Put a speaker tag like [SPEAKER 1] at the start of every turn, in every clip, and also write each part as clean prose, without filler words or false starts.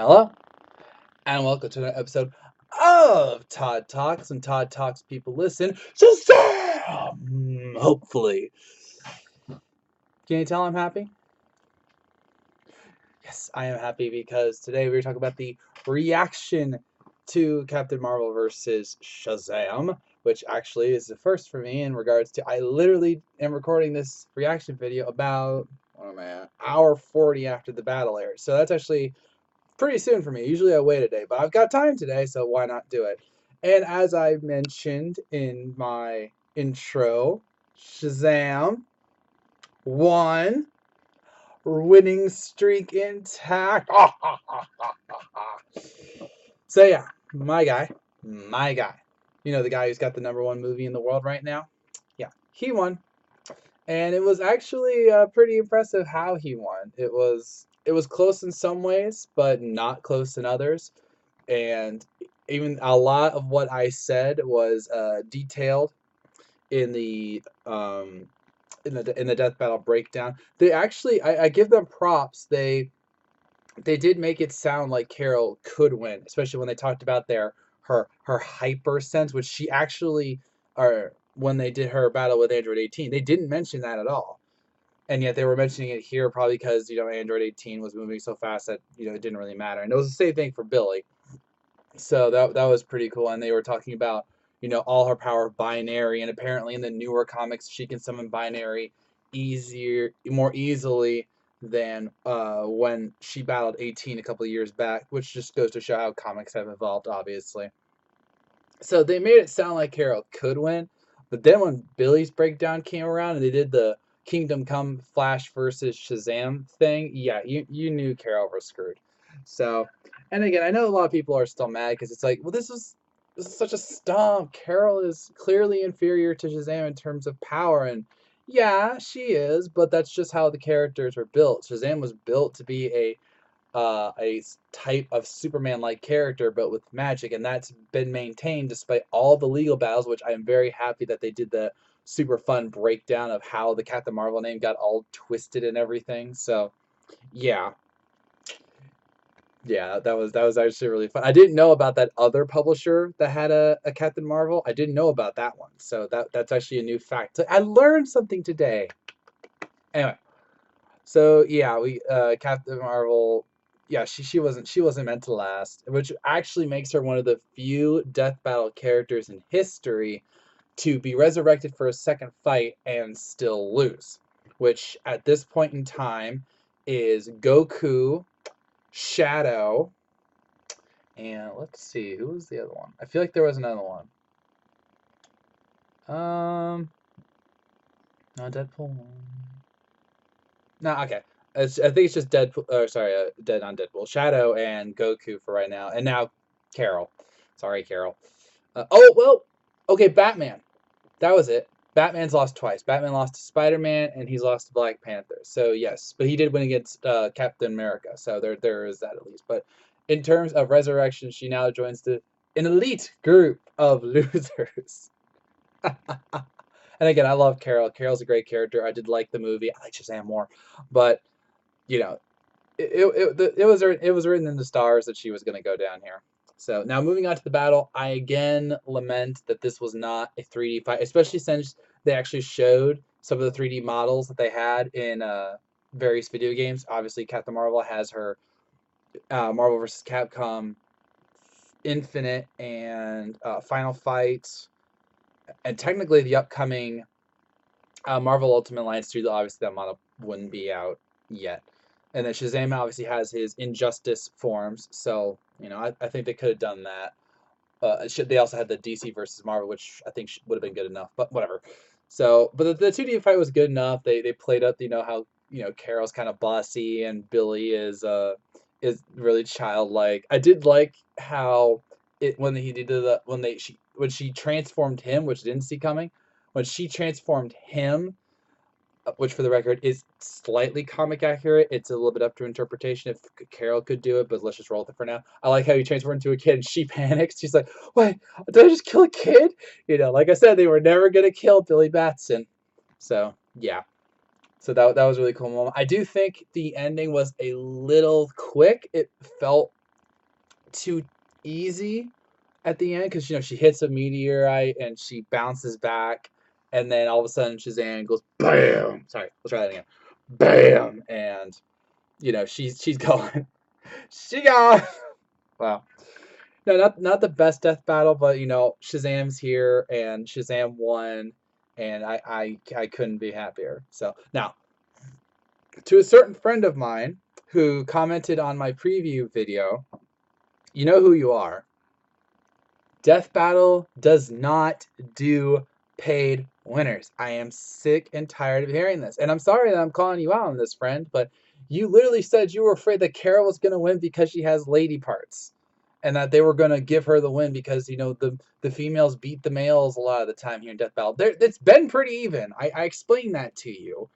[SPEAKER 1] Hello, and welcome to another episode of Todd Talks. And Todd Talks people listen. Shazam! Hopefully. Can you tell I'm happy? Yes, I am happy because today we're talking about the reaction to Captain Marvel versus Shazam, which actually is the first for me in regards to I literally am recording this reaction video about, what am I at? Hour 40 after the battle aired. So that's actually pretty soon for me. Usually I wait a day, but I've got time today, so why not do it? And as I mentioned in my intro, Shazam won, winning streak intact. So yeah, my guy. You know the guy who's got the #1 movie in the world right now? Yeah, he won. And it was actually pretty impressive how he won. It was close in some ways, but not close in others. And even a lot of what I said was detailed in the death battle breakdown. They actually, I give them props. They did make it sound like Carol could win, especially when they talked about her hyper sense, which she actually, or when they did her battle with Android 18, they didn't mention that at all. And yet they were mentioning it here probably because, Android 18 was moving so fast that, it didn't really matter. And it was the same thing for Billy. So that was pretty cool. And they were talking about, all her power binary, and apparently in the newer comics she can summon binary more easily than when she battled 18 a couple of years back, which just goes to show how comics have evolved, obviously. So they made it sound like Carol could win, but then when Billy's breakdown came around and they did the Kingdom Come Flash versus Shazam thing, yeah, you knew Carol was screwed. So, and again, I know a lot of people are still mad because it's like, well, this is such a stomp. Carol is clearly inferior to Shazam in terms of power, and yeah, she is, but that's just how the characters were built. Shazam was built to be a type of Superman-like character, but with magic, and that's been maintained despite all the legal battles, which I am very happy that they did the super fun breakdown of how the Captain Marvel name got all twisted and everything. So, yeah, yeah, that was actually really fun. I didn't know about that other publisher that had a Captain Marvel. I didn't know about that one, so that's actually a new fact. So I learned something today. Anyway, so yeah, we Captain Marvel, yeah, she wasn't meant to last, which actually makes her one of the few death battle characters in history to be resurrected for a second fight and still lose, which at this point in time is Goku, Shadow, and let's see, who was the other one? I feel like there was another one. Not Deadpool. No, okay. I think it's just Deadpool. Or sorry, Dead on Deadpool. Shadow and Goku for right now, and now Carol. Sorry, Carol. Oh well. Okay, Batman. That was it. Batman's lost twice. Batman lost to Spider-Man, and he's lost to Black Panther. So yes, but he did win against Captain America. So there is that at least. But in terms of resurrection, she now joins an elite group of losers. And again, I love Carol. Carol's a great character. I did like the movie. I like Shazam more, but you know, it was written in the stars that she was going to go down here. So now moving on to the battle, I again lament that this was not a 3D fight, especially since they actually showed some of the 3D models that they had in various video games. Obviously, Captain Marvel has her Marvel vs. Capcom Infinite and Final Fight, and technically the upcoming Marvel Ultimate Alliance 2, obviously that model wouldn't be out yet. And then Shazam obviously has his Injustice forms, so I think they could have done that. They also had the DC versus Marvel, which I think would have been good enough, but whatever. So, but the 2D fight was good enough. They played up, how Carol's kind of bossy and Billy is really childlike. I did like how it when he did the when she transformed him, which I didn't see coming. When she transformed him, which for the record is slightly comic accurate. It's a little bit up to interpretation if Carol could do it, but let's just roll with it for now. I like how he transformed into a kid and she panics. She's like, wait, did I just kill a kid? Like I said, they were never going to kill Billy Batson. So, yeah. So that was a really cool moment. I do think the ending was a little quick. It felt too easy at the end because she hits a meteorite and she bounces back, and then all of a sudden Shazam goes bam. Sorry, let's try that again. Bam, and she's going, she gone. Wow. No, not the best death battle, but Shazam's here and Shazam won, and I couldn't be happier. So now, to a certain friend of mine who commented on my preview video, you know who you are. Death Battle does not do paid winners. I am sick and tired of hearing this. And I'm sorry that I'm calling you out on this, friend, but you literally said you were afraid that Carol was going to win because she has lady parts. And that they were going to give her the win because, the females beat the males a lot of the time here in Death Battle. It's been pretty even. I explained that to you.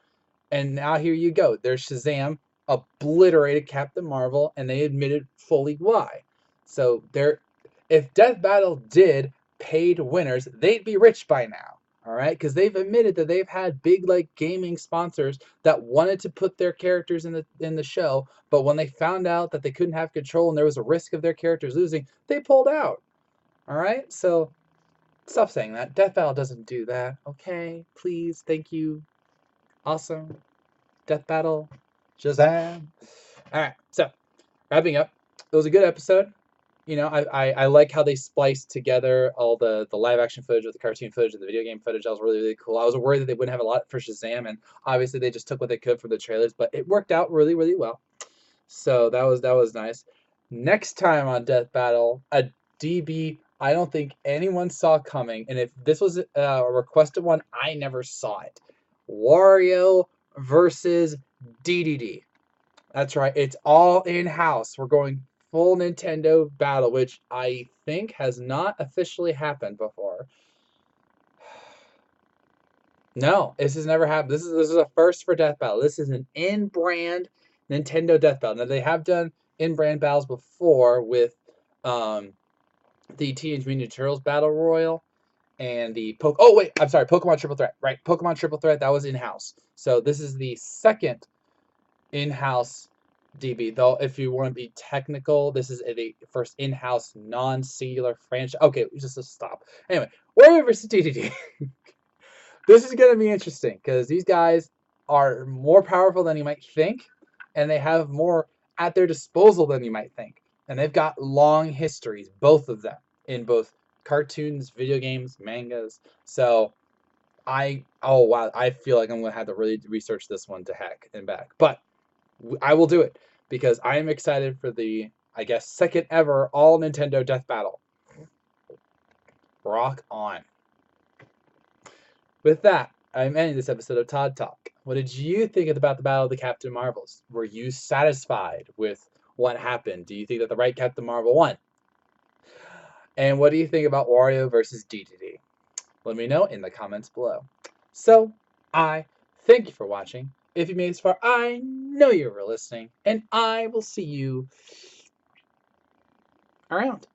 [SPEAKER 1] And now here you go. There's Shazam obliterated Captain Marvel, and they admitted fully why. So if Death Battle did paid winners, they'd be rich by now. All right, because they've admitted that they've had big gaming sponsors that wanted to put their characters in the show, but when they found out that they couldn't have control and there was a risk of their characters losing, they pulled out. All right, so stop saying that. Death Battle doesn't do that. Okay, please, thank you. Awesome. Death Battle. Shazam. All right, so wrapping up, it was a good episode. I like how they spliced together all the live action footage with the cartoon footage and the video game footage. That was really, really cool. I was worried that they wouldn't have a lot for Shazam, and obviously they just took what they could from the trailers, but it worked out really, really well. So that was nice. Next time on Death Battle, a DB I don't think anyone saw coming, and if this was a requested one, I never saw it. Wario versus DDD. That's right. It's all in-house. We're going full Nintendo battle, which I think has not officially happened before. No, this has never happened. This is a first for Death Battle. This is an in-brand Nintendo Death Battle. Now they have done in-brand battles before with the Teenage Mutant Ninja Turtles Battle Royal and the Pokemon Triple Threat. Right, Pokemon Triple Threat, that was in-house. So this is the second in-house DB. Though, if you want to be technical, this is the first in-house non-singular franchise. Okay, just stop. Anyway, Wario versus DDD. This is going to be interesting because these guys are more powerful than you might think, and they have more at their disposal than you might think. And they've got long histories, both of them, in both cartoons, video games, mangas. So oh wow, I feel like I'm going to have to really research this one to heck and back. But I will do it because I am excited for the, I guess, second ever all Nintendo Death Battle. Rock on. With that, I'm ending this episode of Todd Talk. What did you think about the Battle of the Captain Marvels? Were you satisfied with what happened? Do you think that the right Captain Marvel won? And what do you think about Wario versus DDD? Let me know in the comments below. So, I thank you for watching. If you made it this far, I know you were listening, and I will see you around.